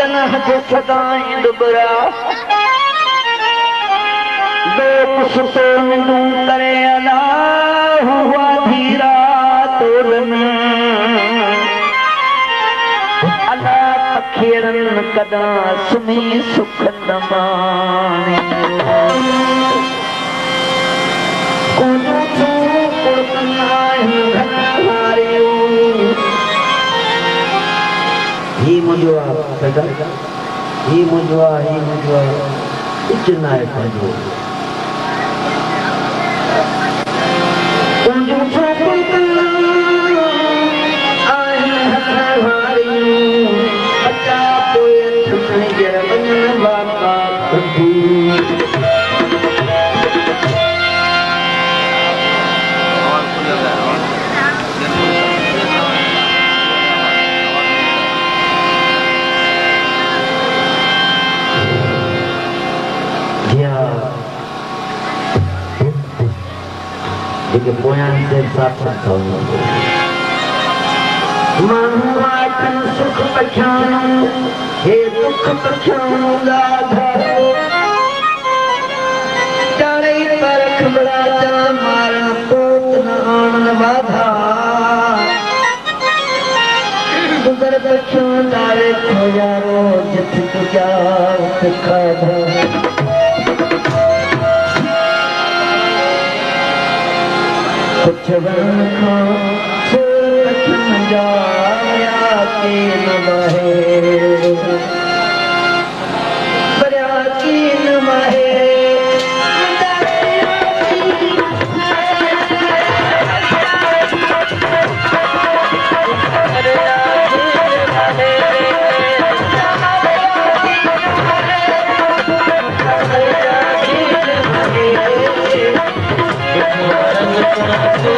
सदाएं दुबरा लोग सुसोनू करे अला हुआ धीरा तोलन अला पखेरन कदा सुमी सुख नमाने कोनो तो कुर्तनाही घनारियो ही मुझवा सदा ही मुझवा इतना है पंजो पंजो छोकन आए हमारी बच्चा कोई छुपने जरबन वाका कभी के पोयान से प्राप्त होने मानवाचन सुख पछाणो हे दुख पछाणो लाधा चारे परख बराजा मारण कोत न आनन बाधा गुजर पछाण तारे खोयारो जित तुझा खाधा कुछवन खा सुरखन जाया के न बहे बरिया की न बहे Thank you.